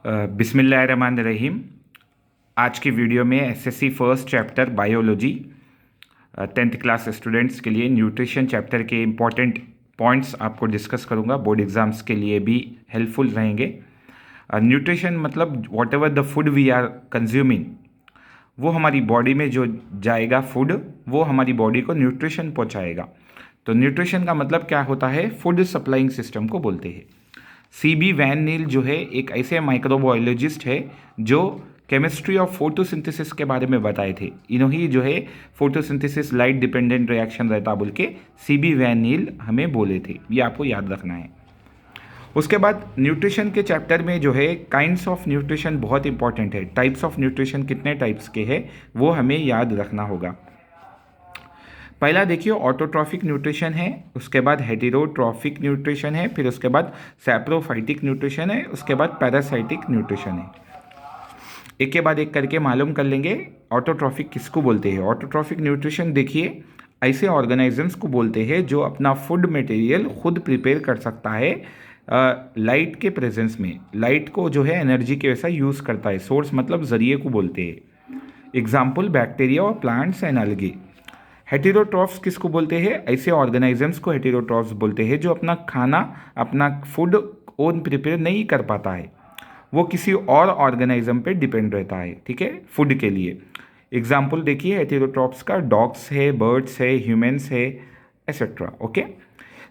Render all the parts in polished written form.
बिस्मिल्लाहिर्रहमानिर्रहीम। आज की वीडियो में SSC first chapter biology 10th class students के लिए न्यूट्रिशन चैप्टर के इम्पॉर्टेंट पॉइंट्स आपको डिस्कस करूंगा। बोर्ड एग्जाम्स के लिए भी हेल्पफुल रहेंगे। न्यूट्रिशन मतलब whatever the food we are consuming, वो हमारी बॉडी में जो जाएगा फूड, वो हमारी बॉडी को न्यूट्रिशन पहुंचाएगा। तो न्यूट्रिशन का मतलब क्या होता है? फूड सप्लाइंग सिस्टम को बोलते हैं। सीबी वैन नील जो है एक ऐसे माइक्रोबायोलॉजिस्ट है जो केमिस्ट्री ऑफ फोटोसिंथेसिस के बारे में बताए थे। इन्होंने जो है फोटोसिंथेसिस लाइट डिपेंडेंट रिएक्शन रहता बोल के सीबी वैन नील हमें बोले थे। ये आपको याद रखना है। उसके बाद न्यूट्रिशन के चैप्टर में जो है काइंड्स ऑफ न्यूट्रिशन बहुत इंपॉर्टेंट है। टाइप्स ऑफ न्यूट्रिशन कितने टाइप्स के हैं वो हमें याद रखना होगा। पहला देखिए ऑटोट्रॉफिक न्यूट्रिशन है, उसके बाद हेटेरोट्रॉफिक न्यूट्रिशन है, फिर उसके बाद सैप्रोफाइटिक न्यूट्रिशन है, उसके बाद पैरासाइटिक न्यूट्रिशन है। एक के बाद एक करके मालूम कर लेंगे। ऑटोट्रॉफिक किसको बोलते हैं? ऑटोट्रॉफिक न्यूट्रिशन देखिए ऐसे ऑर्गेनिजम्स को बोलते हैं जो अपना फूड मटेरियल खुद प्रिपेयर कर सकता है लाइट के प्रेजेंस में। लाइट को जो है एनर्जी के वैसा यूज़ करता है। सोर्स मतलब जरिए को बोलते हैं। एग्जाम्पल बैक्टीरिया और प्लांट्स एंड अलगे। हेटेरोट्रॉफ्स किसको बोलते हैं? ऐसे ऑर्गेनिजम्स को हेटेरोट्रॉफ्स बोलते हैं जो अपना खाना, अपना फूड ओन प्रिपेयर नहीं कर पाता है, वो किसी और ऑर्गेनिज्म पे डिपेंड रहता है, ठीक है, फूड के लिए। एग्जाम्पल देखिए हेटेरोट्रॉफ्स का, डॉग्स है, बर्ड्स है, ह्यूमंस है, एसेट्रा। ओके,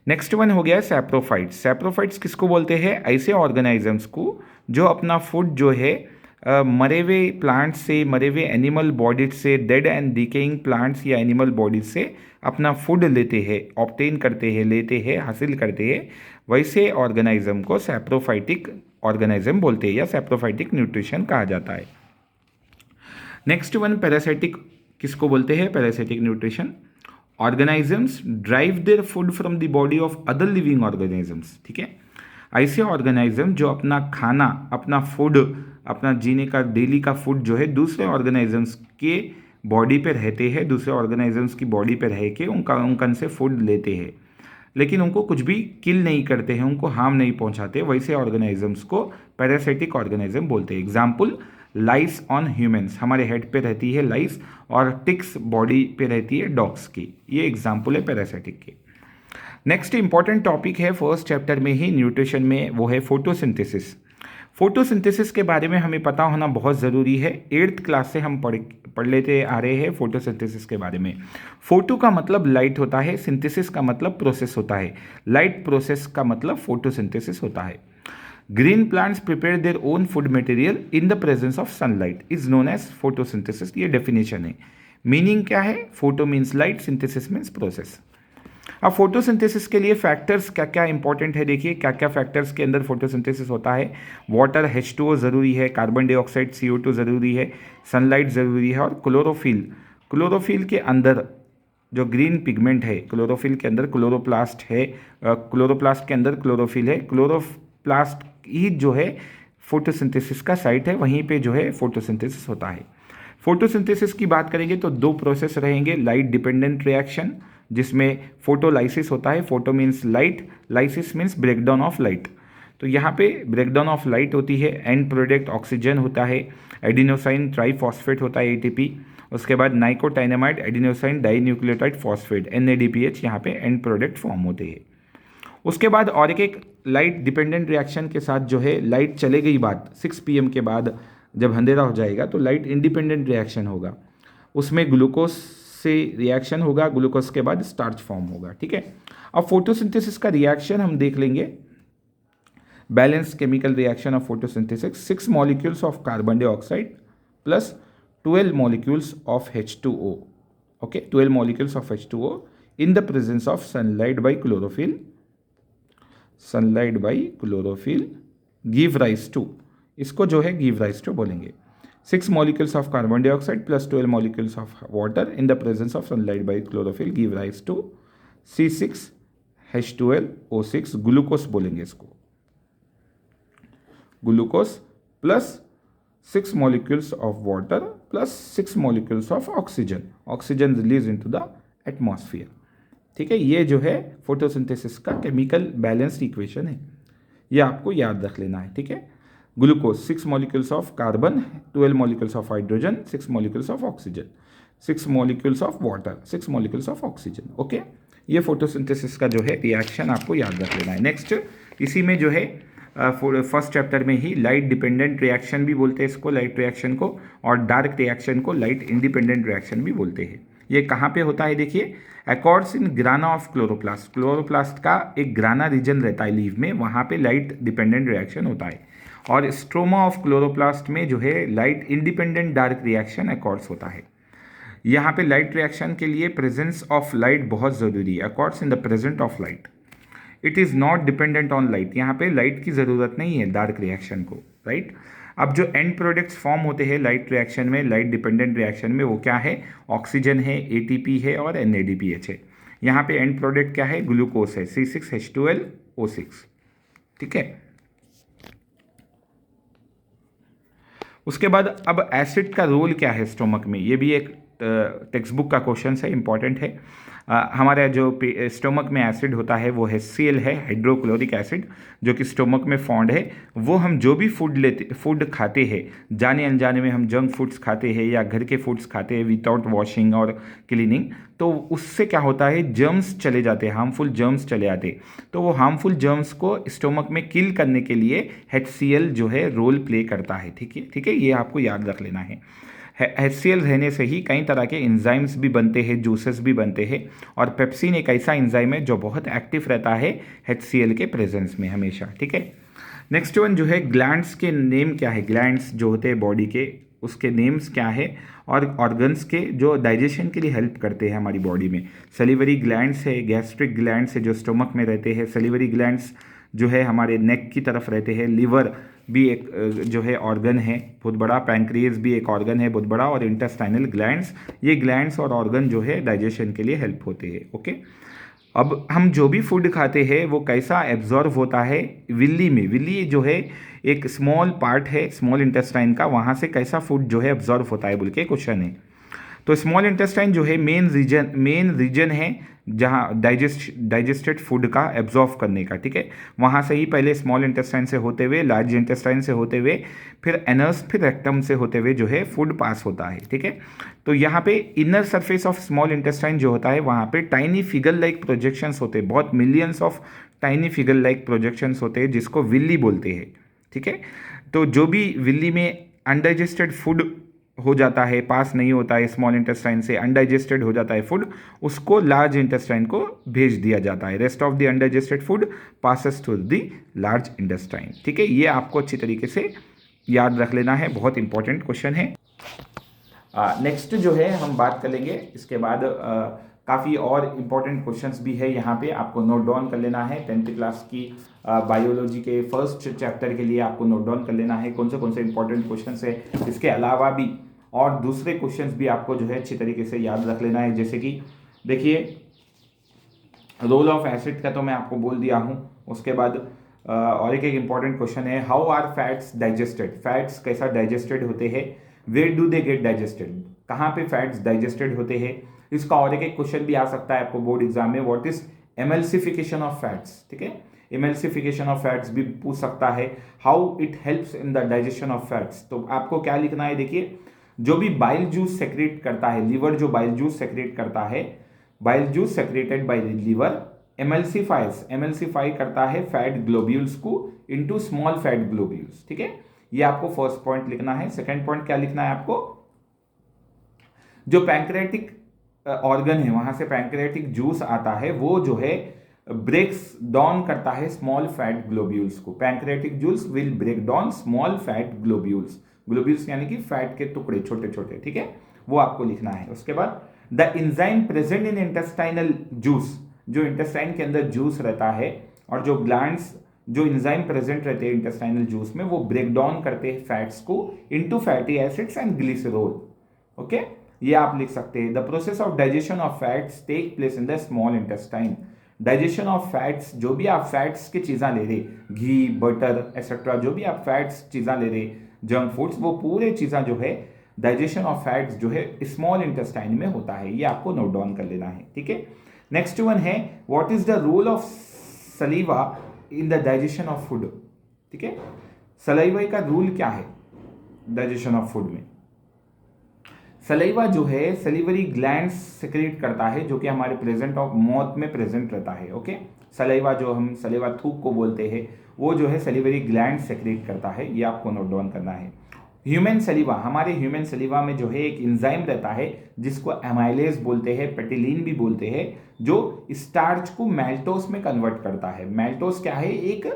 नेक्स्ट वन हो गया सैप्रोफाइट्स। सैप्रोफाइट्स किसको बोलते हैं? ऐसे ऑर्गेनिजम्स को जो अपना फूड जो है मरे हुए प्लांट्स से, मरे हुए एनिमल बॉडीज से, डेड एंड डिकेइंग प्लांट्स या एनिमल बॉडीज से अपना फूड लेते हैं, ऑब्टेन करते हैं, लेते हैं, हासिल करते हैं। वैसे ऑर्गेनिज्म को सैप्रोफाइटिक ऑर्गेनिज्म बोलते हैं या सैप्रोफाइटिक न्यूट्रिशन कहा जाता है। नेक्स्ट वन पैरासाइटिक किसको बोलते हैं? Parasitic nutrition. Organisms drive their food from the body of other living organisms, ठीक है। ऐसे ऑर्गेनिज्म जो अपना खाना, अपना फूड, अपना जीने का डेली का फूड जो है दूसरे ऑर्गेनिजम्स के बॉडी पे रहते हैं, दूसरे ऑर्गेनिजम्स की बॉडी पे रह के उनका से फूड लेते हैं, लेकिन उनको कुछ भी किल नहीं करते हैं, उनको हार्म नहीं पहुंचाते। वैसे ऑर्गेनिजम्स को पैरासाइटिक ऑर्गेनिज्म बोलते हैं। एग्जाम्पल लाइस ऑन ह्यूमंस, हमारे हेड पे रहती है लाइस, और टिक्स बॉडी पे रहती है डॉग्स की। ये एग्जाम्पल है पैरासाइटिक के। नेक्स्ट इंपॉर्टेंट टॉपिक है फर्स्ट चैप्टर में ही न्यूट्रिशन में, वो है फोटोसिंथेसिस। फोटोसिंथेसिस के बारे में हमें पता होना बहुत ज़रूरी है। 8th क्लास से हम पढ़ लेते आ रहे हैं फोटोसिंथेसिस के बारे में। फोटो का मतलब लाइट होता है, सिंथेसिस का मतलब प्रोसेस होता है। लाइट प्रोसेस का मतलब फोटोसिंथेसिस होता है। Green plants prepare their own food material in the presence of sunlight is known as photosynthesis. ये डेफिनेशन है। मीनिंग क्या है? Photo means light, synthesis means process. अब फोटोसिंथेसिस के लिए फैक्टर्स क्या क्या इंपॉर्टेंट है, देखिए क्या क्या फैक्टर्स के अंदर फोटोसिंथेसिस होता है। वाटर H2O ज़रूरी है, कार्बन डाइऑक्साइड CO2 ज़रूरी है, सनलाइट ज़रूरी है, और क्लोरोफिल। क्लोरोफिल के अंदर जो ग्रीन पिगमेंट है, क्लोरोफिल के अंदर क्लोरोप्लास्ट है, क्लोरोप्लास्ट के अंदर क्लोरोफिल है। क्लोरोप्लास्ट ही जो है फोटोसिंथेसिस का साइट है, वहीं पे जो है फोटोसिंथेसिस होता है। फोटोसिंथेसिस की बात करेंगे तो दो प्रोसेस रहेंगे। लाइट डिपेंडेंट रिएक्शन जिसमें फोटोलाइसिस होता है। Photo means light, lysis means breakdown of light. तो यहाँ पे ब्रेकडाउन ऑफ लाइट होती है। एंड प्रोडक्ट ऑक्सीजन होता है, एडिनोसाइन ट्राइफॉस्फेट होता है ATP। उसके बाद नाइकोटाइनामाइड एडिनोसाइन डाइन्यूक्लियोटाइड फॉस्फेट NADPH, यहाँ पे एंड प्रोडक्ट फॉर्म होते हैं। उसके बाद और एक लाइट डिपेंडेंट रिएक्शन के साथ जो है, लाइट चले गई बाद 6 PM के बाद जब अंधेरा हो जाएगा तो लाइट इंडिपेंडेंट रिएक्शन होगा। उसमें ग्लूकोज से रिएक्शन होगा, ग्लूकोज के बाद स्टार्च फॉर्म होगा, ठीक है। अब फोटोसिंथेसिस का रिएक्शन हम देख लेंगे। Balance chemical reaction of photosynthesis, 6 molecules of carbon dioxide plus 12 molecules of H2O। Okay, 12 molecules of H2O in the presence of sunlight by chlorophyll. Sunlight by chlorophyll give rise to, इसको जो है give rise to बोलेंगे। 6 molecules of carbon dioxide plus 12 molecules of water in the presence of sunlight by chlorophyll give rise to C6H12O6 glucose बोलेंगे इसको। Glucose plus 6 molecules of water plus 6 molecules of oxygen, oxygen release into the atmosphere, ठीक है। ये जो है photosynthesis का chemical balanced equation है, ये आपको याद रख लेना है, ठीक है। Glucose 6 molecules of carbon, 12 molecules of hydrogen, 6 molecules of oxygen, 6 molecules of water, 6 molecules of oxygen. Okay, ये फोटोसिंथेसिस का जो है रिएक्शन आपको याद रख लेना है। नेक्स्ट, इसी में जो है फर्स्ट चैप्टर में ही लाइट डिपेंडेंट रिएक्शन भी बोलते हैं इसको, लाइट रिएक्शन को, और डार्क रिएक्शन को लाइट इंडिपेंडेंट रिएक्शन भी बोलते हैं। ये कहाँ पे होता है देखिए, accords in ग्राना of chloroplast. Chloroplast का एक ग्राना रीजन रहता है लीव में, वहाँ पे लाइट डिपेंडेंट रिएक्शन होता है। और स्ट्रोमा ऑफ क्लोरोप्लास्ट में जो है light independent dark reaction accords होता है। यहाँ पे लाइट रिएक्शन के लिए प्रेजेंस ऑफ लाइट बहुत ज़रूरी है, accords in the present of light. It is not dependent on light, यहाँ पे लाइट की ज़रूरत नहीं है डार्क रिएक्शन को, राइट। अब जो एंड प्रोडक्ट्स फॉर्म होते हैं लाइट रिएक्शन में, लाइट डिपेंडेंट रिएक्शन में, वो क्या है, ऑक्सीजन है, ATP है और NADPH है। यहाँ पे एंड प्रोडक्ट क्या है, ग्लूकोज है, C6H12O6, ठीक है। उसके बाद अब एसिड का रोल क्या है स्टोमक में, ये भी एक टेक्स्ट बुक का क्वेश्चन है, इंपॉर्टेंट है। हमारा जो स्टोमक में एसिड होता है वो HCl है, हाइड्रोक्लोरिक एसिड, जो कि स्टोमक में फॉन्ड है। वो हम जो भी फूड खाते हैं, जाने अनजाने में हम जंक फूड्स खाते हैं या घर के फूड्स खाते हैं विदाउट वॉशिंग और क्लीनिंग, तो उससे क्या होता है, जर्म्स चले जाते हैं, हार्मफुल जर्म्स चले आते हैं। तो वो हार्मफुल जर्म्स को स्टोमक में किल करने के लिए HCl जो है रोल प्ले करता है, ठीक है, ये आपको याद रख लेना है। HCl रहने से ही कई तरह के एंजाइम्स भी बनते हैं, जूसेस भी बनते हैं, और पेप्सिन एक ऐसा एंजाइम है जो बहुत एक्टिव रहता है HCl के प्रेजेंस में हमेशा, ठीक है। नेक्स्ट वन जो है, ग्लैंड्स के नेम क्या है, ग्लैंड्स जो होते हैं बॉडी के, उसके नेम्स क्या है, और ऑर्गन्स के जो डाइजेशन के लिए हेल्प करते हैं हमारी बॉडी में। सलीवरी ग्लैंड्स है, गैस्ट्रिक ग्लैंड्स है जो स्टोमक में रहते हैं, सलीवरी ग्लैंड्स जो है हमारे नेक की तरफ रहते हैं, लिवर भी एक जो है ऑर्गन है बहुत बड़ा, पैंक्रियाज भी एक ऑर्गन है बहुत बड़ा, और इंटेस्टाइनल ग्लैंड्स, ये ग्लैंड्स और ऑर्गन जो है डाइजेशन के लिए हेल्प होते हैं, ओके। अब हम जो भी फूड खाते हैं वो कैसा एब्जॉर्व होता है, विल्ली में, विल्ली जो है एक स्मॉल पार्ट है स्मॉल इंटेस्टाइन का, वहाँ से कैसा फूड जो है एब्जॉर्व होता है बोल के क्वेश्चन है। तो स्मॉल इंटेस्टाइन जो है मेन रीजन है जहाँ डाइजेस्टेड फूड का एब्जॉर्व करने का, ठीक है। वहाँ से ही पहले स्मॉल इंटेस्टाइन से होते हुए, लार्ज इंटेस्टाइन से होते हुए, फिर एनस, फिर रेक्टम से होते हुए जो है फूड पास होता है, ठीक है। तो यहाँ पे inner surface of small intestine जो होता है, वहाँ पे टाइनी फिगर लाइक प्रोजेक्शंस होते हैं, बहुत millions of tiny figure like projections होते हैं, जिसको विल्ली बोलते हैं, ठीक है। तो जो भी विल्ली में अनडाइजेस्टेड फूड हो जाता है, पास नहीं होता है स्मॉल इंटेस्टाइन से, अनडाइजेस्टेड हो जाता है फूड, उसको लार्ज इंटेस्टाइन को भेज दिया जाता है। Rest of the undigested food passes through the large intestine, ठीक है। ये आपको अच्छी तरीके से याद रख लेना है, बहुत इंपॉर्टेंट क्वेश्चन है। नेक्स्ट जो है हम बात कर लेंगे, इसके बाद काफ़ी और इम्पोर्टेंट क्वेश्चंस भी है यहाँ पे, आपको नोट डाउन कर लेना है। 10th क्लास की बायोलॉजी के फर्स्ट चैप्टर के लिए आपको नोट डाउन कर लेना है कौन से इंपॉर्टेंट क्वेश्चंस है। इसके अलावा भी और दूसरे क्वेश्चंस भी आपको जो है अच्छी तरीके से याद रख लेना है, जैसे कि देखिए रोल ऑफ एसिड का तो मैं आपको बोल दिया हूँ। उसके बाद और एक इम्पॉर्टेंट क्वेश्चन है, how are fats digested, fats कैसा डाइजेस्टेड होते हैं, where do they get digested, कहाँ पे फैट्स डाइजेस्टेड होते हैं। इसका और एक क्वेश्चन भी आ सकता है आपको बोर्ड एग्जाम में, what is emulsification of fats, ठीक है। एमल्सिफिकेशन ऑफ फैट्स भी पूछ सकता है, how it helps in the digestion of fats. तो आपको क्या लिखना है, देखिए जो भी बाइल जूस सेक्रेट करता है, लीवर जो बाइल जूस सेक्रेट करता है, bile juice secreted by liver emulsify करता है फैट ग्लोब्यूल्स को इनटू स्मॉल फैट ग्लोब्यूल्स, ठीक है। ये आपको फर्स्ट पॉइंट लिखना है। सेकंड पॉइंट क्या लिखना है आपको, जो पैंक्रेटिक ऑर्गन है वहां से पैंक्रेटिक जूस आता है, वो जो है ब्रेक्स डाउन करता है स्मॉल फैट ग्लोब्यूल्स को। Pancreatic juice will break down small fat globules, globules यानी कि फैट के टुकड़े छोटे छोटे, ठीक है, वो आपको लिखना है। उसके बाद the enzyme present in intestinal juice, जो इंटेस्टाइन के अंदर जूस रहता है और जो ग्लैंड्स जो एंजाइम प्रेजेंट रहते हैं इंटेस्टाइनल जूस में, वो ब्रेक डाउन करते हैं फैट्स को into fatty acids and glycerol, okay. ये आप लिख सकते हैं। The process of digestion of fats take place in the small intestine. Digestion of fats, जो भी आप फैट्स की चीज़ा ले रहे, घी, बटर एक्सेट्रा, जो भी आप फैट्स चीज़ा ले रहे, जंक फूड्स, वो पूरे चीज़ा जो है डाइजेशन ऑफ फैट्स जो है स्मॉल इंटेस्टाइन में होता है। ये आपको नोट डाउन कर लेना है, ठीक है। नेक्स्ट वन है, what is the role of saliva in the digestion of food, ठीक है। सलाइवा का रूल क्या है डाइजेशन ऑफ फूड में? सलाइवा जो है सलीवरी ग्लैंड्स सेक्रेट करता है, जो कि हमारे प्रेजेंट ऑफ माउथ में प्रेजेंट रहता है। ओके, सलाइवा जो हम सलाइवा थूक को बोलते हैं, वो जो है सलीवरी ग्लैंड सेक्रेट करता है, ये आपको नोट डाउन करना है। ह्यूमन सलीवा, हमारे ह्यूमन सलीवा में जो है एक एंजाइम रहता है जिसको एमाइलेज बोलते हैं, पेटिलिन भी बोलते हैं, जो स्टार्च को मैल्टोस में कन्वर्ट करता है। मैल्टोस क्या है? एक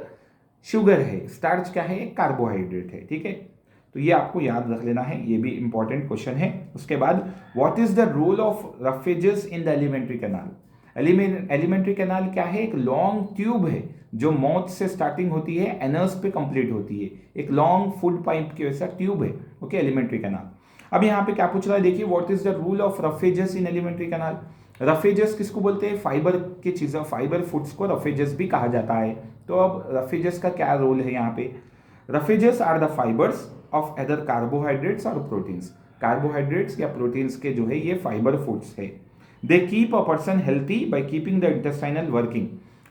शुगर है। स्टार्च क्या है? एक कार्बोहाइड्रेट है। ठीक है, तो ये आपको याद रख लेना है, ये भी इंपॉर्टेंट क्वेश्चन है। उसके बाद what is the role of roughages in the alimentary canal? Alimentary canal क्या है? एक लॉन्ग ट्यूब है जो माउथ से स्टार्टिंग होती है, एनर्स पे कंप्लीट होती है, एक लॉन्ग फूड पाइप की वैसा ट्यूब है। Okay, alimentary canal. अब यहाँ पे क्या पूछ रहा है, देखिए, what is the rule of roughages in alimentary canal? Roughages किसको बोलते हैं? फाइबर की चीज़ों, फाइबर फूड्स को रफेजेस भी कहा जाता है। तो अब रफेजेस का क्या रोल है यहाँ पे? Roughages are the fibres of other carbohydrates और प्रोटीन्स। कार्बोहाइड्रेट्स या प्रोटीन्स के जो है ये फाइबर फूड्स है। They keep a person healthy by keeping the intestinal working.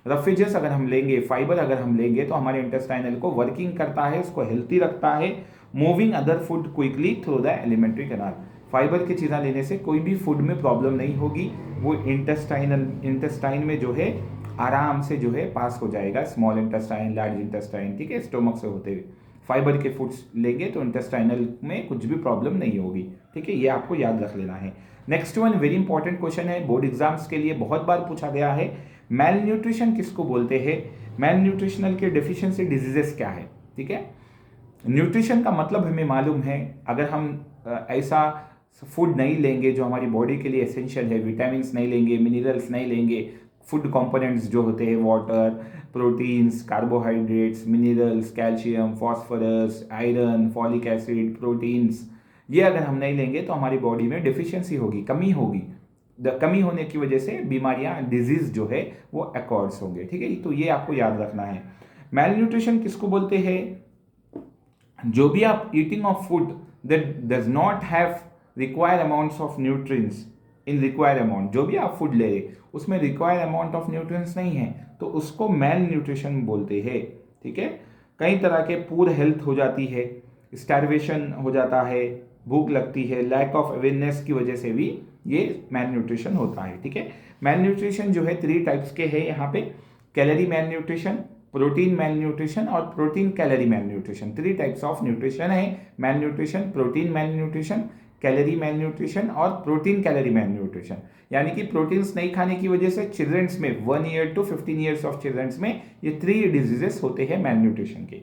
Roughages अगर हम लेंगे, फाइबर अगर हम लेंगे, तो हमारे इंटेस्टाइनल को वर्किंग करता है, उसको हेल्थी रखता है, moving other food quickly through the alimentary canal. Fibre की चीज़ें लेने से कोई भी फूड में प्रॉब्लम नहीं होगी, वो इंटेस्टाइन में जो है आराम से जो है पास हो जाएगा, स्मॉल इंटेस्टाइन, लार्ज इंटेस्टाइन, ठीक है, स्टोमक से होते हुए। फाइबर के फूड्स लेंगे तो इंटेस्टाइनल में कुछ भी प्रॉब्लम नहीं होगी। ठीक है, ये आपको याद रख लेना है। Next one very important question है, बोर्ड एग्जाम्स के लिए बहुत बार पूछा गया है। मेल न्यूट्रिशन किसको बोलते हैं? मेल न्यूट्रिशनल के डेफिशिएंसी डिजीजेस क्या है? ठीक है, न्यूट्रिशन का मतलब हमें मालूम है। अगर हम ऐसा फूड नहीं लेंगे जो हमारी बॉडी के लिए एसेंशियल है, विटामिन नहीं लेंगे, मिनरल्स नहीं लेंगे, फूड कंपोनेंट्स जो होते हैं, water, proteins, carbohydrates, minerals, calcium, phosphorus, iron, folic acid, proteins, ये अगर हम नहीं लेंगे तो हमारी बॉडी में डिफिशियंसी होगी, कमी होगी। कमी होने की वजह से बीमारियां, डिजीज जो है वो अकॉर्ड्स होंगे। ठीक है, तो ये आपको याद रखना है। मेल न्यूट्रिशन किसको बोलते हैं? जो भी आप eating of food that does not have required amounts of nutrients in required amount, जो भी आप फूड ले रहे उसमें रिक्वायर्ड अमाउंट ऑफ न्यूट्रिएंट्स नहीं है, तो उसको मेल न्यूट्रिशन बोलते हैं। ठीक है, कई तरह के पूर हेल्थ हो जाती है, स्टार्वेशन हो जाता है, भूख लगती है, लैक ऑफ अवेयरनेस की वजह से भी ये मेल न्यूट्रिशन होता है। ठीक है, मेल न्यूट्रिशन जो है 3 टाइप्स के हैं यहाँ पे, calorie malnutrition, protein malnutrition और protein calorie malnutrition. 3 types of nutrition है, malnutrition, protein malnutrition, calorie malnutrition और प्रोटीन कैलोरी मेल न्यूट्रिशन। यानी कि प्रोटीन्स नहीं खाने की वजह से चिल्ड्रंस में 1 year to 15 years of childrens में ये 3 डिजीजेस होते हैं मेल न्यूट्रिशन के।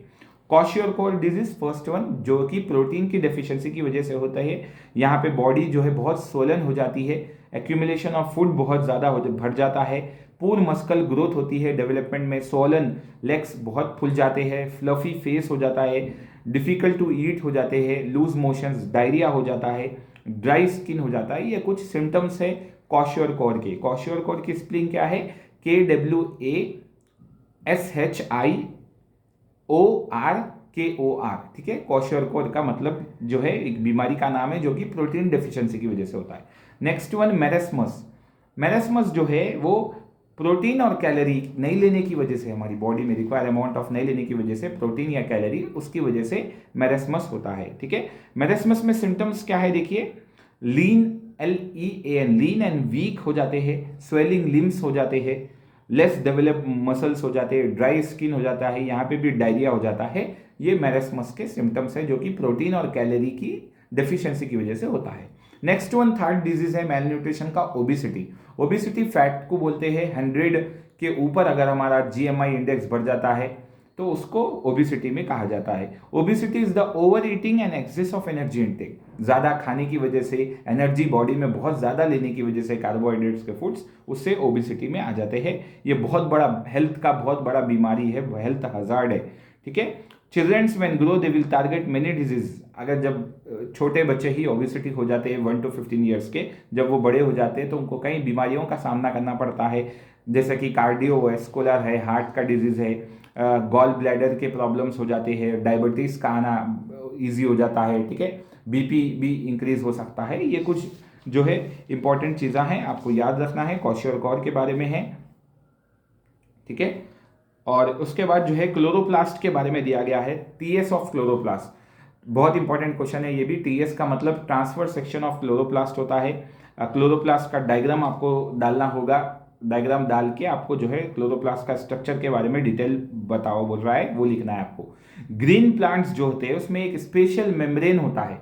क्वाशियोरकोर डिजीज फर्स्ट वन, जो कि प्रोटीन की डेफिशिएंसी की वजह से होता है। यहाँ पे बॉडी जो है बहुत सोलन हो जाती है, एक्यूमुलेशन ऑफ फूड बहुत ज़्यादा बढ़ जाता है, पूर्ण मस्कल ग्रोथ होती है डेवलपमेंट में, सोलन लेग्स बहुत फूल जाते हैं, फ्लफी फेस हो जाता है, डिफिकल्ट टू ईट हो जाते हैं, लूज मोशंस, डायरिया हो जाता है, ड्राई स्किन हो जाता है। ये कुछ सिम्टम्स है क्वाशियोरकोर के। क्वाशियोरकोर की स्पेलिंग क्या है? KWASHIORKOR। ठीक है, क्वाशियोरकोर का मतलब जो है एक बीमारी का नाम है जो कि प्रोटीन डेफिशिएंसी की वजह से होता है। Next one marasmus. मेरेस्मस जो है वो प्रोटीन और कैलोरी नहीं लेने की वजह से, हमारी बॉडी में रिक्वायर अमाउंट ऑफ नहीं लेने की वजह से, प्रोटीन या कैलोरी, उसकी वजह से मेरेस्मस होता है। ठीक है, मेरेस्मस में सिम्टम्स क्या है देखिए, लीन, LEAN, लीन एंड वीक हो जाते हैं, स्वेलिंग लिम्स हो जाते हैं, लेस डेवलप मसल्स हो जाते हैं, ड्राई स्किन हो जाता है, यहाँ पे भी डायरिया हो जाता है। ये मेरेस्मस के सिम्टम्स है जो कि प्रोटीन और कैलोरी की डेफिशिएंसी की वजह से होता है। नेक्स्ट वन थर्ड डिजीज है मेल न्यूट्रिशन का, ओबिसिटी। ओबिसिटी फैट को बोलते हैं। 100 के ऊपर अगर हमारा GMI इंडेक्स बढ़ जाता है तो उसको ओबिसिटी में कहा जाता है। Obesity is the over eating and excess of energy intake. ज़्यादा खाने की वजह से, एनर्जी बॉडी में बहुत ज़्यादा लेने की वजह से कार्बोहाइड्रेट्स के फूड्स, उससे ओबिसिटी में आ जाते हैं। ये बहुत बड़ा हेल्थ का बहुत बड़ा बीमारी है, हेल्थ हजार्ड है। ठीक है, childrens when grow they will target many disease. अगर जब छोटे बच्चे ही ओबिसिटी हो जाते हैं 1 to 15 ईयर्स के, जब वो बड़े हो जाते हैं तो उनको कई बीमारियों का सामना करना पड़ता है, जैसे कि कार्डियोवैस्कुलर है, हार्ट का डिजीज़ है, गॉल ब्लैडर के प्रॉब्लम्स हो जाते हैं, डायबिटीज़ का आना ईजी हो जाता है। ठीक है, BP भी इंक्रीज हो सकता है। ये कुछ जो है इंपॉर्टेंट चीज़ें हैं, आपको याद रखना है, क्वाशियोरकोर के बारे में है। ठीक है, और उसके बाद जो है क्लोरोप्लास्ट के बारे में दिया गया है, टीएस ऑफ क्लोरोप्लास्ट। बहुत इंपॉर्टेंट क्वेश्चन है ये भी। टीएस का मतलब ट्रांसफर सेक्शन ऑफ क्लोरोप्लास्ट होता है। क्लोरोप्लास्ट का डायग्राम आपको डालना होगा, डायग्राम डाल के आपको जो है क्लोरोप्लास्ट का स्ट्रक्चर के बारे में डिटेल बताओ बोल रहा है, वो लिखना है आपको। ग्रीन प्लांट्स जो होते हैं उसमें एक स्पेशल मेम्ब्रेन होता है,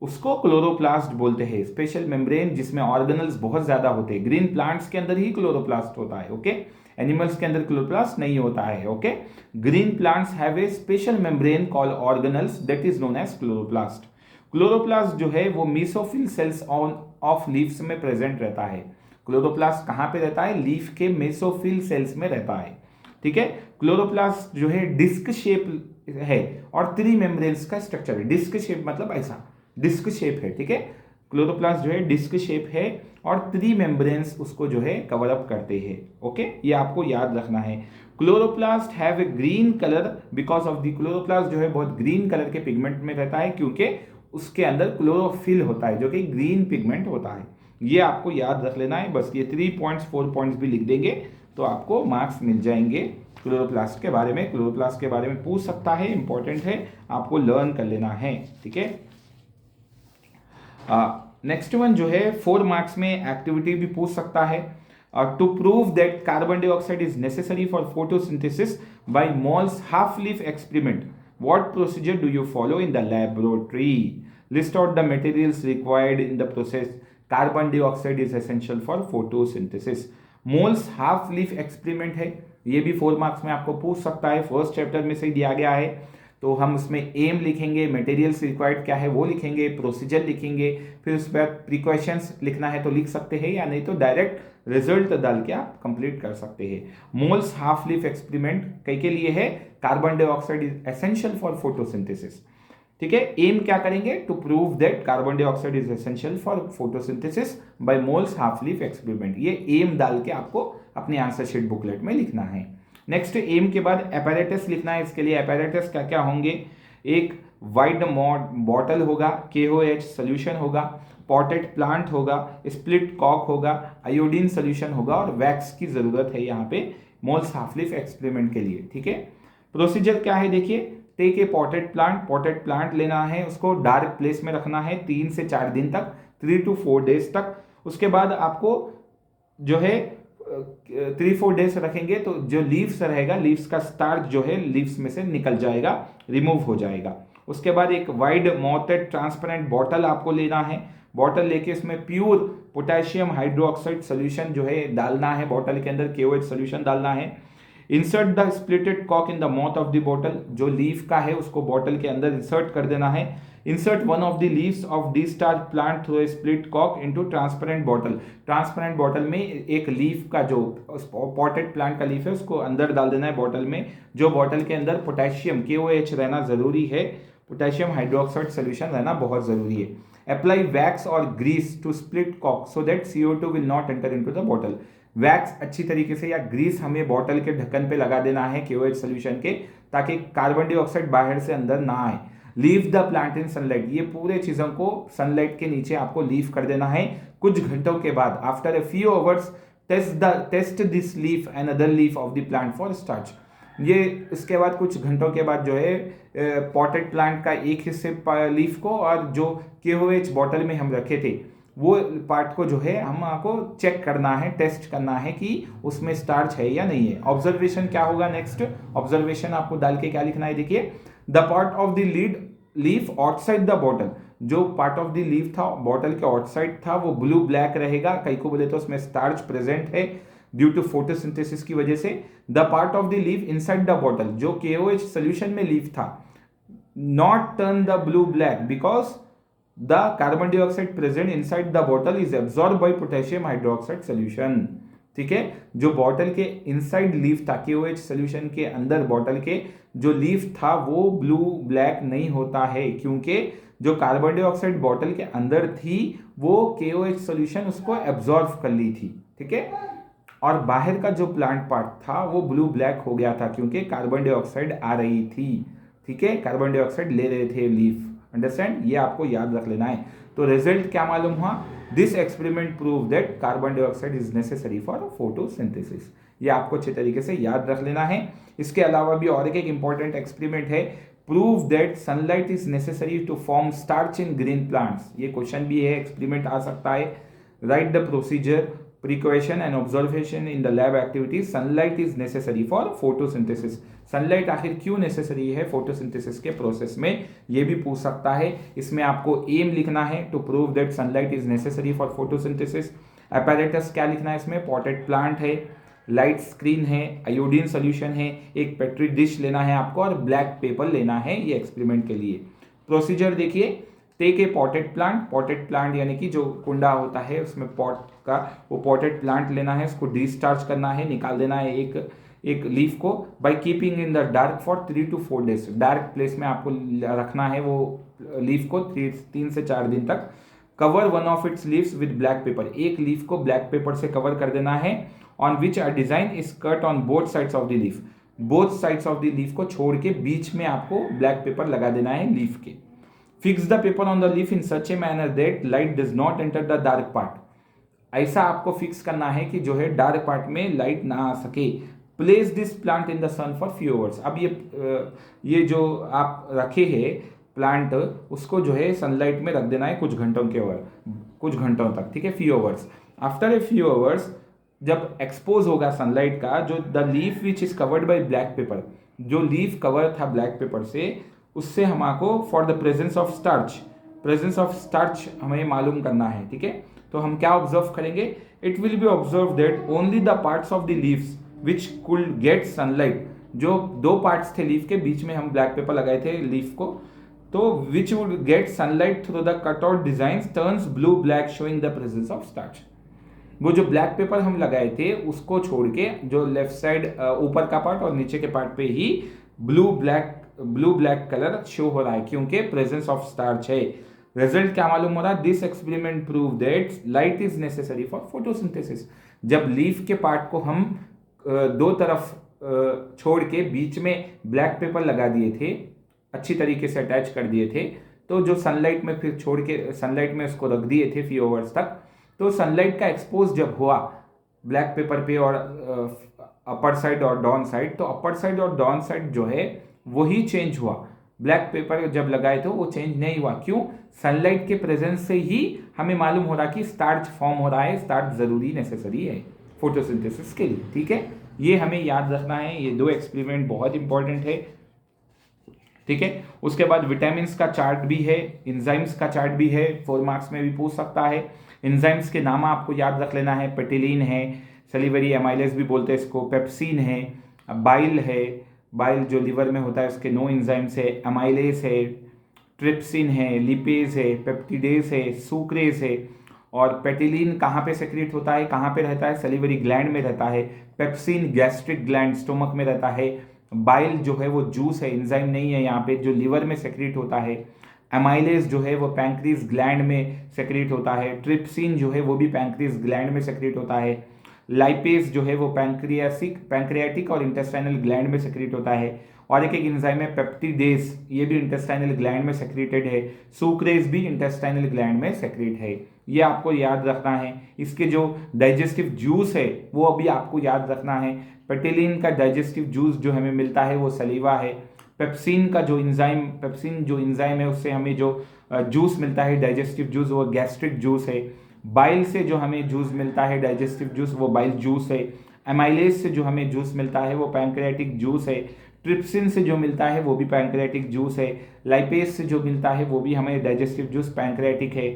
उसको क्लोरोप्लास्ट बोलते हैं। स्पेशल मेम्ब्रेन जिसमें ऑर्गेनल्स बहुत ज्यादा होते हैं। ग्रीन प्लांट्स के अंदर ही क्लोरोप्लास्ट होता है, ओके। एनिमल्स के अंदर क्लोरोप्लास्ट नहीं होता है, okay. Green plants have a special membrane called organelles that is known as chloroplast. Chloroplast जो है वो मेसोफिल सेल्स ऑफ लीव्स में प्रेजेंट रहता है। क्लोरोप्लास्ट कहां पे रहता है? लीफ के मेसोफिल सेल्स में रहता है, ठीक है। क्लोरोप्लास्ट जो है डिस्क शेप है और 3 मेम्ब्रेन्स का स्ट्रक्चर है। डिस्क शेप मतलब ऐसा डिस्क शेप है, ठीक है। क्लोरोप्लास्ट जो है डिस्क शेप है और 3 मेम्ब्रेन्स उसको जो है कवर अप करते हैं, ओके। ये आपको याद रखना है। Chloroplast have a green colour because of the chloroplast जो है बहुत ग्रीन कलर के पिगमेंट में रहता है, क्योंकि उसके अंदर क्लोरोफिल होता है जो कि ग्रीन पिगमेंट होता है। ये आपको याद रख लेना है बस। ये 3 पॉइंट्स 4 पॉइंट्स भी लिख देंगे तो आपको मार्क्स मिल जाएंगे। क्लोरोप्लास्ट के बारे में, क्लोरोप्लास्ट के बारे में पूछ सकता है, इंपॉर्टेंट है, आपको लर्न कर लेना है, ठीक है। नेक्स्ट वन जो है 4 मार्क्स में एक्टिविटी भी पूछ सकता है। To prove that carbon dioxide is necessary for photosynthesis by Moll's half leaf experiment, what procedure do you follow in the laboratory? List out the materials required in the process carbon dioxide is essential for photosynthesis. Moll's half leaf experiment है, ये भी 4 marks में आपको पूछ सकता है, first chapter में से दिया गया है। तो हम उसमें एम लिखेंगे, मटेरियल्स रिक्वायर्ड क्या है वो लिखेंगे, प्रोसीजर लिखेंगे, फिर उस पर प्रिकॉशंस लिखना है तो लिख सकते हैं, या नहीं तो डायरेक्ट रिजल्ट डाल के आप कंप्लीट कर सकते हैं। मोल्स हाफ लीफ एक्सपेरिमेंट कई के लिए है? Carbon dioxide is essential for photosynthesis, ठीक है। एम क्या करेंगे? To prove that carbon dioxide is essential for photosynthesis by Moll's half leaf experiment. ये एम डाल के आपको अपने आंसर शीट बुकलेट में लिखना है। नेक्स्ट एम के बाद एपैरेटस लिखना है। इसके लिए एपैरेटस क्या क्या होंगे? एक वाइड बॉटल होगा, KOH सोल्यूशन होगा, पॉटेड प्लांट होगा, स्प्लिट कॉक होगा, आयोडीन सोल्यूशन होगा और वैक्स की जरूरत है यहाँ पे मोल्स हाफ लीफ एक्सपेरिमेंट के लिए, ठीक है। प्रोसीजर क्या है देखिए, टेक ए पॉटेड प्लांट लेना है, उसको डार्क प्लेस में रखना है 3 से 4 दिन तक, 3 to 4 डेज तक। उसके बाद आपको जो है 3-4 डेज रखेंगे तो जो लीव्स रहेगा, लीव्स का स्टार्च जो है लीव्स में से निकल जाएगा, रिमूव हो जाएगा। उसके बाद एक वाइड माउथेड ट्रांसपेरेंट बॉटल आपको लेना है। बॉटल लेके इसमें प्योर पोटेशियम हाइड्रोक्साइड सोल्यूशन जो है डालना है, बॉटल के अंदर KOH सोल्यूशन डालना है। इंसर्ट द स्प्लिटेड कॉक in the mouth of the bottle, जो लीफ का है उसको बॉटल के अंदर इंसर्ट कर देना है। Insert one of the leaves of discharge plant through a split कॉक into transparent bottle. Transparent bottle में एक लीफ का जो पॉटेड प्लांट का लीफ है उसको अंदर डाल देना है बॉटल में, जो बॉटल के अंदर पोटेशियम KOH रहना जरूरी है, पोटेशियम हाइड्रोक्साइड सोल्यूशन रहना बहुत जरूरी है। अप्लाई वैक्स और ग्रीस टू स्प्लिट कॉक so that CO2 will not enter into the bottle. Wax अच्छी तरीके से या ग्रीस हमें बॉटल के ढक्कन पे लगा देना है KOH सोल्यूशन के, ताकि कार्बन डाइऑक्साइड बाहर से अंदर ना आए। Leave the plant in sunlight, ये पूरे चीजों को सनलाइट के नीचे आपको लीव कर देना है। कुछ घंटों के बाद after a few hours test this leaf and other leaf of the plant for starch. ये इसके बाद कुछ घंटों के बाद जो है पॉटेड प्लांट का एक हिस्से लीफ को और जो KOH बॉटल में हम रखे थे वो पार्ट को जो है हम आपको चेक करना है, टेस्ट करना है कि उसमें स्टार्च है या नहीं है। ऑब्जर्वेशन क्या होगा? नेक्स्ट ऑब्जर्वेशन आपको डाल के क्या लिखना है देखिए, the part of the leaf outside the bottle, जो पार्ट ऑफ द लीफ था बॉटल के आउटसाइड था वो ब्लू ब्लैक रहेगा, कई को बोले तो उसमें स्टार्च प्रेजेंट है ड्यू टू फोटोसिंथेसिस की वजह से। The part of the leaf inside the bottle, जो KOH सोल्यूशन में लीफ था, not turn the blue black because the carbon dioxide present inside the bottle is absorb by potassium hydroxide solution, ठीक है। जो bottle के inside leaf था, KOH solution के अंदर बॉटल के जो लीफ था वो ब्लू ब्लैक नहीं होता है, क्योंकि जो कार्बन डाइऑक्साइड बॉटल के अंदर थी वो KOH सोल्यूशन उसको एब्जॉर्ब कर ली थी, ठीक है। और बाहर का जो प्लांट पार्ट था वो ब्लू ब्लैक हो गया था क्योंकि कार्बन डाइऑक्साइड आ रही थी, ठीक है, कार्बन डाइऑक्साइड ले रहे थे लीफ, अंडरस्टैंड, ये आपको याद रख लेना है। तो रिजल्ट क्या मालूम हुआ? This experiment prove that carbon dioxide is necessary for photosynthesis. ये आपको अच्छे तरीके से याद रख लेना है। इसके अलावा भी और एक इंपॉर्टेंट एक्सपेरिमेंट है, prove that sunlight is necessary to form starch in green plants. ये क्वेश्चन भी है, एक्सपेरिमेंट आ सकता है। Write the procedure, precaution and observation in the lab activities, sunlight is necessary for photosynthesis. Sunlight आखिर क्यों necessary है फोटोसिंथेसिस के प्रोसेस में, ये भी पूछ सकता है। इसमें आपको एम लिखना है, to prove that sunlight is necessary for photosynthesis. apparatus क्या लिखना है इसमें, पॉटेड प्लांट है, लाइट स्क्रीन है, आयोडीन सोल्यूशन है, एक पेट्री डिश लेना है आपको और ब्लैक पेपर लेना है ये एक्सपेरिमेंट के लिए। प्रोसीजर देखिए, टेक ए पॉटेड प्लांट यानी कि जो कुंडा होता है उसमें पॉट का, वो पॉटेड प्लांट लेना है, उसको डिस्चार्ज करना है, निकाल देना है एक लीफ को, by keeping in the dark for 3 to 4 days। Dark place में आपको रखना है वो लीफ को 3 से 4 दिन तक। Cover one of its leaves with black pepper, एक लीफ को ब्लैक पेपर से कवर कर देना है। On which a design is cut on both sides of the leaf, both sides of the leaf को छोड़ के बीच में आपको ब्लैक पेपर लगा देना है लीफ के। Fix the paper on the leaf in such a manner that light does not enter the dark part. ऐसा आपको फिक्स करना है कि जो है डार्क पार्ट में लाइट ना आ सके। Place this plant in the sun for few hours. अब ये जो आप रखे हैं प्लांट, उसको जो है सनलाइट में रख देना है कुछ घंटों तक, ठीक है, few hours. After a few hours जब एक्सपोज होगा सनलाइट का, जो the leaf which is covered by black pepper, जो लीफ कवर था ब्लैक पेपर से, उससे हमको for the presence of starch हमें मालूम करना है, ठीक है। तो हम क्या ऑब्जर्व करेंगे, it will be observe that only the parts of the leaves which could get sunlight, जो 2 पार्ट्स थे लीफ के, बीच में हम ब्लैक पेपर लगाए थे लीफ को, तो which would get sunlight through the cutout design turns blue black showing the presence of starch. वो जो ब्लैक पेपर हम लगाए थे उसको छोड़ के जो लेफ्ट साइड ऊपर का पार्ट और नीचे के पार्ट पे ही ब्लू ब्लैक कलर शो हो रहा है, क्योंकि प्रेजेंस ऑफ स्टार्च है। रिजल्ट क्या मालूम हो रहा है, this experiment prove that light is necessary for photosynthesis. जब लीफ के पार्ट को हम 2 तरफ छोड़ के बीच में ब्लैक पेपर लगा दिए थे, अच्छी तरीके से अटैच कर दिए थे, तो जो सनलाइट में फिर छोड़ के सनलाइट में उसको रख दिए थे फ्यू आवर्स तक, तो सनलाइट का एक्सपोज जब हुआ ब्लैक पेपर पे और अपर साइड और डाउन साइड, तो अपर साइड और डाउन साइड जो है वही चेंज हुआ। ब्लैक पेपर जब लगाए थे वो चेंज नहीं हुआ, क्यों, सनलाइट के प्रेजेंस से ही हमें मालूम हो रहा कि स्टार्च फॉर्म हो रहा है। स्टार्च जरूरी नेसेसरी है फोटोसिंथेसिस के लिए, ठीक है। ये हमें याद रखना है, ये 2 एक्सपेरिमेंट बहुत इंपॉर्टेंट है, ठीक है। उसके बाद विटामिन का चार्ट भी है, इंजाइम्स का चार्ट भी है, 4 मार्क्स में भी पूछ सकता है। इंजाइम्स के नाम आपको याद रख लेना है, पेटिलिन है, सलीवरी एमाइलेज भी बोलते हैं इसको, पेप्सिन है, बाइल है, बाइल जो लिवर में होता है उसके 9 इंजाइम्स है, एमाइलेज है, ट्रिप्सिन है, लिपेज है, पेप्टिडेज है, सुक्रेज है। और पेटिलिन कहाँ पे सेक्रेट होता है, कहाँ पे रहता है, सलीवरी ग्लैंड में रहता है। पेप्सिन गैस्ट्रिक ग्लैंड स्टोमक में रहता है। बाइल जो है वो जूस है, एंजाइम नहीं है यहाँ पे, जो लिवर में सेक्रेट होता है। एमाइलेज जो है वो पैंक्रीज ग्लैंड में सेक्रेट होता है। ट्रिप्सिन जो है वो भी पैंक्रीज ग्लैंड में सेक्रेट होता है। लाइपेज जो है वो पैंक्रियाटिक और इंटेस्टाइनल ग्लैंड में सेक्रेट होता है। और एक एंजाइम है पेप्टिडेज, ये भी इंटेस्टाइनल ग्लैंड में सेक्रेटेड है। सुक्रेज भी इंटेस्टाइनल ग्लैंड में सेक्रेट है, ये आपको याद रखना है। इसके जो डाइजेस्टिव जूस है वो अभी आपको याद रखना है। पेटिलिन का डाइजेस्टिव जूस जो हमें मिलता है वो सलीवा है। पेप्सिन जो इंजाइम है उससे हमें जो जूस मिलता है डाइजेस्टिव जूस, वो गैस्ट्रिक जूस है। बाइल से जो हमें जूस मिलता है डाइजेस्टिव जूस, वो बाइल जूस है। एमाइलेज से जो हमें जूस मिलता है वो पैंक्रियाटिक जूस है। ट्रिप्सिन से जो मिलता है वो भी पैंक्रियाटिक जूस है। लाइपेज से जो मिलता है वो भी हमें डाइजेस्टिव जूस पैंक्रियाटिक है।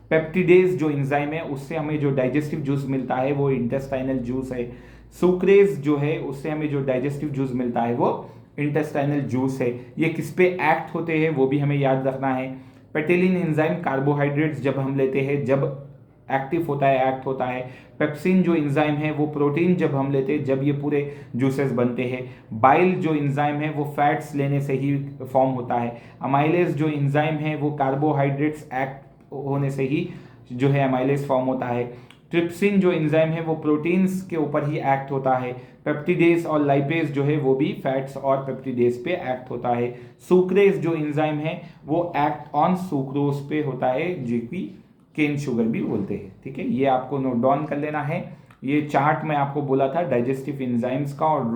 पेप्टिडेज जो इंजाइम है उससे हमें जो डाइजेस्टिव जूस मिलता है वो इंटेस्टाइनल जूस है। सुक्रेज जो है उससे हमें जो डाइजेस्टिव जूस मिलता है वो इंटेस्टाइनल जूस है। ये किस पे एक्ट होते हैं वो भी हमें याद रखना है। पेटिलिन एंजाइम कार्बोहाइड्रेट्स जब हम लेते हैं जब एक्टिव होता है, एक्ट होता है। पेप्सिन जो एंजाइम है वो प्रोटीन जब हम लेते हैं जब ये पूरे जूसेस बनते हैं। बाइल जो एंजाइम है वो फैट्स लेने से ही फॉर्म होता है। अमाइलेज जो एंजाइम है वो कार्बोहाइड्रेट्स एक्ट होने से ही जो है अमाइलेज फॉर्म होता है। ट्रिप्सिन जो एंजाइम है वो प्रोटीन्स के ऊपर ही एक्ट होता है। पेप्टिडेज और लाइपेज जो है वो भी फैट्स और पेप्टिडेज पे एक्ट होता है। सुक्रेज जो एंजाइम है वो एक्ट ऑन सुक्रोज पे होता है, जो कि केन शुगर भी बोलते हैं, ठीक है। ये आपको नोट डाउन कर लेना है। ये चार्ट में आपको बोला था डाइजेस्टिव एंजाइम्स का और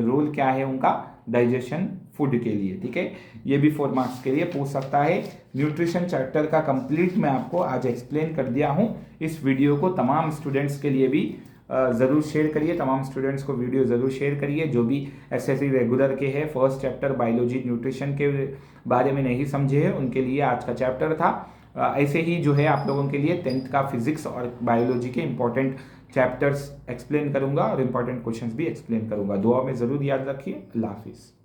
रोल क्या है उनका डाइजेशन फूड के लिए, ठीक है। ये भी 4 मार्क्स के लिए पूछ सकता है। न्यूट्रिशन चैप्टर का कंप्लीट मैं आपको आज एक्सप्लेन कर दिया हूँ। इस वीडियो को तमाम स्टूडेंट्स के लिए भी ज़रूर शेयर करिए, तमाम स्टूडेंट्स को वीडियो ज़रूर शेयर करिए जो भी एसएससी रेगुलर के हैं, फर्स्ट चैप्टर बायोलॉजी न्यूट्रिशन के बारे में नहीं समझे हैं उनके लिए आज का चैप्टर था। ऐसे ही जो है आप लोगों के लिए 10th का फिजिक्स और बायोलॉजी के इंपॉर्टेंट चैप्टर्स एक्सप्लेन करूंगा और इंपॉर्टेंट क्वेश्चंस भी एक्सप्लेन करूंगा। दुआ में ज़रूर याद रखिए। अल्लाह हाफिज़।